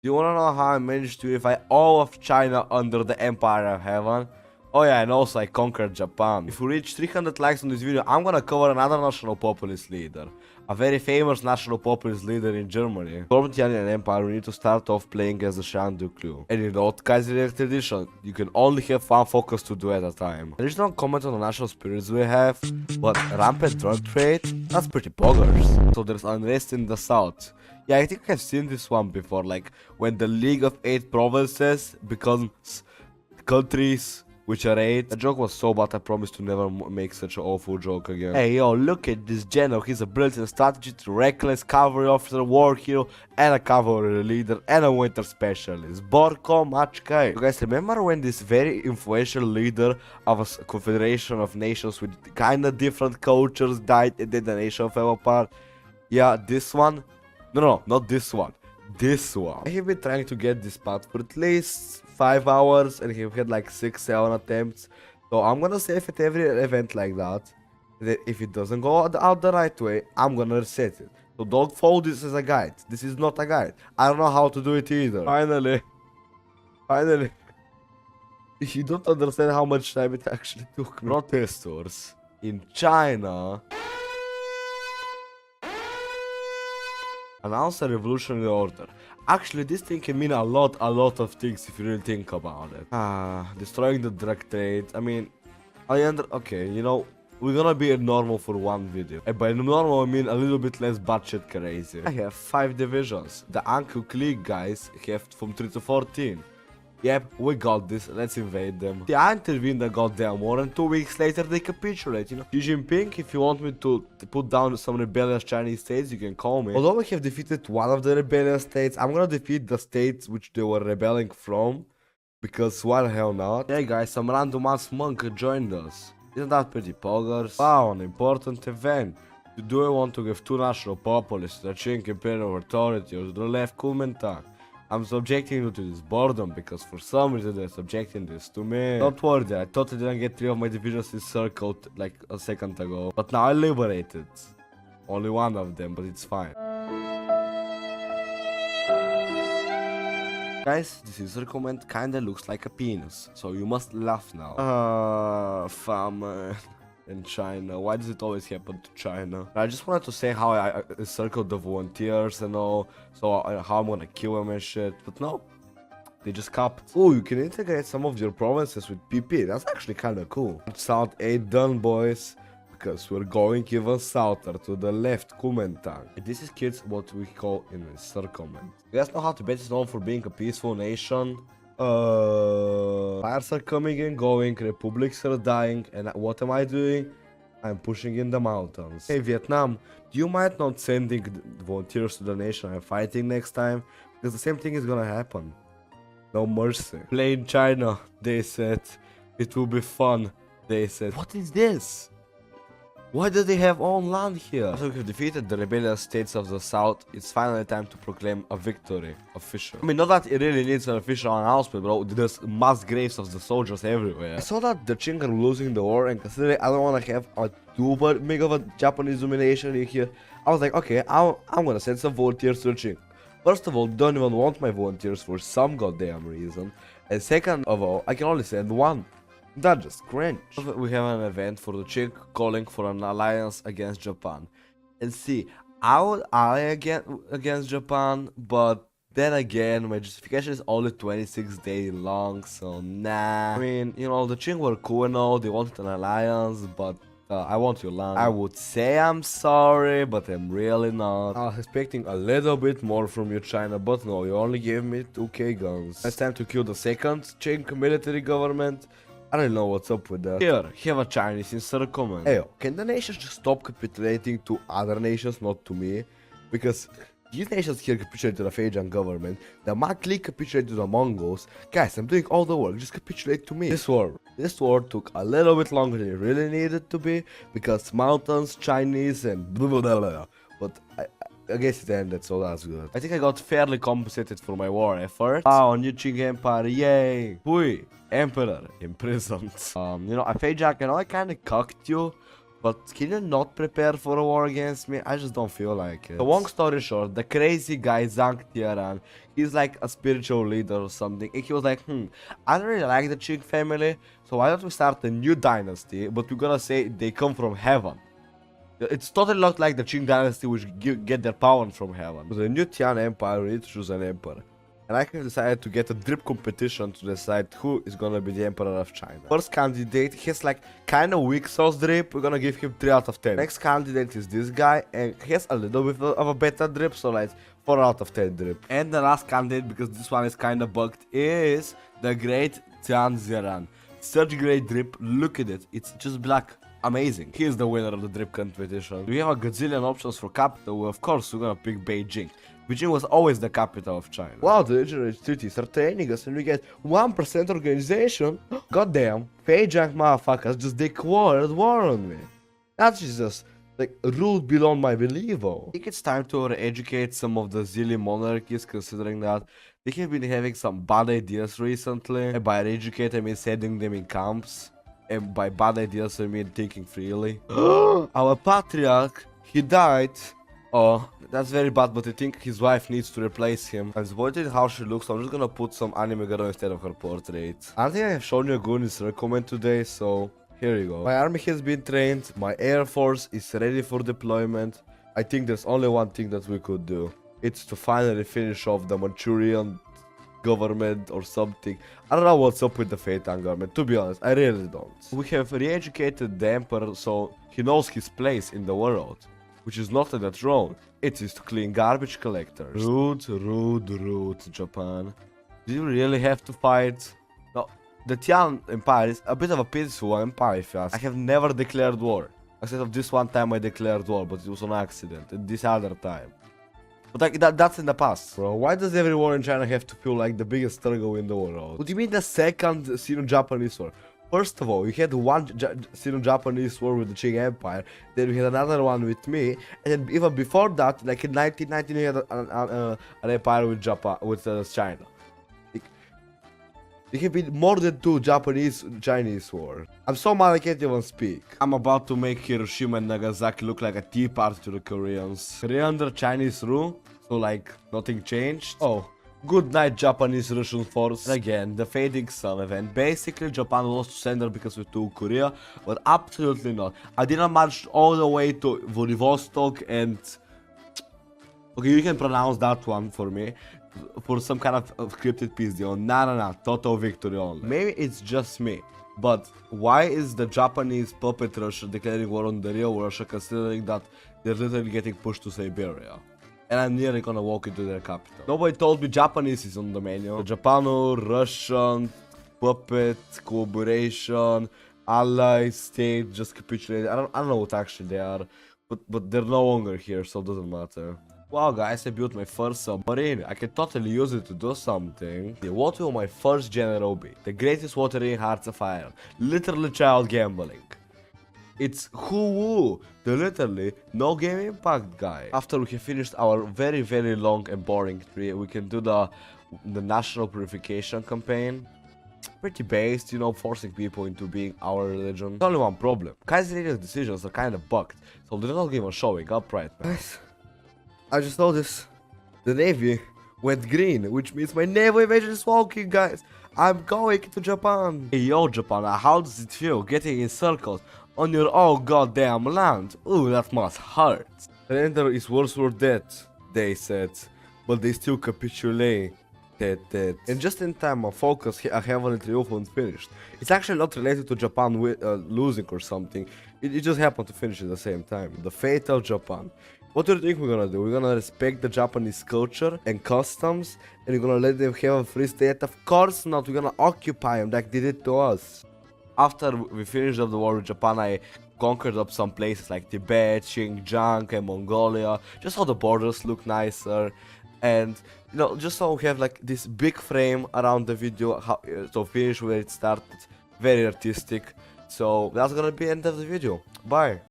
Do you wanna know how I managed to unify all of China under the Empire of Heaven? Oh yeah, and also I conquered Japan. If we reach 300 likes on this video, I'm gonna cover another national populist leader. A very famous national populist leader in Germany. For the Tian Empire, we need to start off playing as the Shan-Du-Klu. And you know what, Kaiserreich tradition, you can only have one focus to do at a time. There is no comment on the national spirits we have, but rampant drug trade, that's pretty poggers. So there's unrest in the south. Yeah, I think I've seen this one before, like when the League of 8 provinces becomes countries which are 8. The joke was so bad, I promise to never make such an awful joke again. Hey yo, look at this general, he's a brilliant strategy, reckless cavalry officer, war hero, and a cavalry leader, and a winter specialist. Borko Machkai. You guys remember when this very influential leader of a confederation of nations with kinda different cultures died and then the nation fell apart? Yeah, this one? No, not this one. This one. I have been trying to get this path for at least 5 hours and have had like 6-7 attempts. So I'm gonna save at every event like that. If it doesn't go out the right way, I'm gonna reset it. So don't follow this as a guide. This is not a guide. I don't know how to do it either. Finally. You don't understand how much time it actually took me. Protesters in China announce a revolutionary order. Actually, this thing can mean a lot of things if you really think about it. Destroying the drug trade. I mean, okay, you know, we're gonna be normal for one video. And by normal, I mean a little bit less budget crazy. I have 5 divisions. The Uncle Clique guys have from 3 to 14. Yep, we got this, let's invade them. See, I intervened a goddamn war and 2 weeks later they capitulate, you know. Xi Jinping, if you want me to put down some rebellious Chinese states, you can call me. Although we have defeated one of the rebellious states, I'm gonna defeat the states which they were rebelling from. Because why the hell not? Hey guys, some random ass monk joined us. Isn't that pretty poggers? Wow, an important event. Do I want to give 2 national populists the Qing Imperial Authority or the left Kuomintang? I'm subjecting you to this boredom because for some reason they're subjecting this to me. Don't worry, I thought I didn't get 3 of my divisions encircled like a second ago. But now I liberated. Only 1 of them, but it's fine. Guys, this encirclement kinda looks like a penis, so you must laugh now. Famine in China. Why does it always happen to China? I just wanted to say how I encircled the volunteers and all, so how I'm gonna kill them and shit, but no. They just capped. Oh, you can integrate some of your provinces with PP. That's actually kinda cool. South 8 done, boys. Because we're going even souther to the left, Kuomintang. This is kids what we call an encirclement. You guys know how Tibet is known for being a peaceful nation? Fires are coming and going, republics are dying, and what am I doing? I'm pushing in the mountains. Hey Vietnam, do you mind not sending volunteers to the nation I'm fighting next time? Because the same thing is gonna happen. No mercy. Play in China, they said. It will be fun, they said. What is this? Why do they have own land here? After we have defeated the rebellious states of the south, it's finally time to proclaim a victory, official. I mean, not that it really needs an official announcement, bro. There's mass graves of the soldiers everywhere. I saw that the Qing are losing the war, and considering I don't want to have a too big of a Japanese domination in here, I was like, okay, I'm gonna send some volunteers to the Qing. First of all, don't even want my volunteers for some goddamn reason. And second of all, I can only send 1. That's just cringe. We have an event for the Qing calling for an alliance against Japan. And see, I would ally against Japan, but then again, my justification is only 26 days long, so nah. I mean, you know, the Qing were cool and all, they wanted an alliance, but I want your land. I would say I'm sorry, but I'm really not. I was expecting a little bit more from you, China, but no, you only gave me 2k guns. It's time to kill the second Qing military government. I don't know what's up with that. Here, have a Chinese encirclement. Hey, can the nations just stop capitulating to other nations, not to me? Because these nations here capitulate to the Fujian government, the Makli capitulate to the Mongols. Guys, I'm doing all the work, just capitulate to me. This war took a little bit longer than it really needed to be, because mountains, Chinese, and blah blah blah blah. But I guess it ended, so that's good. I think I got fairly compensated for my war effort. Wow, new Qing Empire, yay! Hui! Emperor imprisoned. You know, Jack, I know I kinda cucked you But can you not prepare for a war against me? I just don't feel like it. So long story short, the crazy guy Zhang Tian, he's like a spiritual leader or something. And he was like, I don't really like the Qing family, so why don't we start a new dynasty, but we're gonna say they come from heaven. It's totally not like the Qing dynasty which get their power from heaven. So the new Tian empire, we need to choose an emperor. And I have decided to get a drip competition to decide who is gonna be the emperor of China. First candidate, he has like kind of weak sauce drip, we're gonna give him 3 out of 10. Next candidate is this guy, and he has a little bit of a better drip, so like 4 out of 10 drip. And the last candidate, because this one is kind of bugged, is the great Tian Ziran. Such great drip, look at it, it's just black. Amazing. He is the winner of the drip competition. We have a gazillion options for capital. Of course, we're gonna pick Beijing. Beijing was always the capital of China. Wow, the legendary cities are training us and we get 1% organization. Goddamn, Beijing motherfuckers just declared war on me. That's just like rude beyond my belief. I think it's time to educate some of the Zili monarchies, considering that they have been having some bad ideas recently. And by educate, I mean sending them in camps. And by bad ideas, I mean thinking freely. Our patriarch, he died. Oh, that's very bad, but I think his wife needs to replace him. I'm disappointed how she looks, so I'm just gonna put some anime girl instead of her portrait. I don't think I have shown you a Goonies recommend today, so here you go. My army has been trained, my air force is ready for deployment. I think there's only one thing that we could do. It's to finally finish off the Manchurian government or something. I don't know what's up with the Feitan government, to be honest, I really don't. We have re-educated the emperor so he knows his place in the world, which is not on the throne, it is to clean garbage collectors. Rude, Japan. Do you really have to fight? No, the Tian Empire is a bit of a peaceful empire if you ask. I have never declared war. Except of this one time I declared war, but it was an accident, and this other time. But like, that's in the past. Bro, why does every war in China have to feel like the biggest struggle in the world? What do you mean the second Sino-Japanese war? First of all, you had one Sino-Japanese war with the Qing Empire, then we had another one with me, and then even before that, like in 1919, we had an empire with China. There have been more than 2 Japanese-Chinese wars. I'm so mad I can't even speak. I'm about to make Hiroshima and Nagasaki look like a tea party to the Koreans. Korea under Chinese rule, so like nothing changed. Oh, good night Japanese-Russian force. And again, the fading sun event. Basically, Japan lost to Sender because we took Korea, but absolutely not. I didn't march all the way to Vladivostok and... Okay, you can pronounce that one for me. For some kind of scripted piece deal. Nah, total victory only. Maybe it's just me, but why is the Japanese puppet Russia declaring war on the real Russia, considering that they're literally getting pushed to Siberia? And I'm nearly gonna walk into their capital. Nobody told me Japanese is on the menu. The Japano-Russian puppet collaboration, ally state just capitulated. I don't know what actually they are, but they're no longer here, so it doesn't matter. Wow guys, I built my first submarine. I can totally use it to do something. What will my first general be? The greatest water in Hearts of Iron. Literally child gambling. It's Who, the literally no game impact guy. After we have finished our very long and boring tree, we can do the national purification campaign. Pretty based, you know, forcing people into being our religion. There's only one problem. Kaiserreich decisions are kind of bugged, so they're not even showing up right now. I just noticed the navy went green, which means my naval invasion is walking, guys. I'm going to Japan. Hey, yo, Japan, how does it feel getting encircled on your own goddamn land? Ooh, that must hurt. Surrender is worse for death, they said, but they still capitulate. And just in time, my focus, a heavenly triumphant finished. It's actually not related to Japan losing or something. It just happened to finish at the same time. The fate of Japan. What do you think we're gonna do? We're gonna respect the Japanese culture and customs, and we're gonna let them have a free state? Of course not, we're gonna occupy them like they did to us. After we finished up the war with Japan, I conquered up some places like Tibet, Xinjiang, and Mongolia, just so the borders look nicer. And, you know, just so we have like this big frame around the video, so finish where it started, very artistic. So that's gonna be the end of the video. Bye.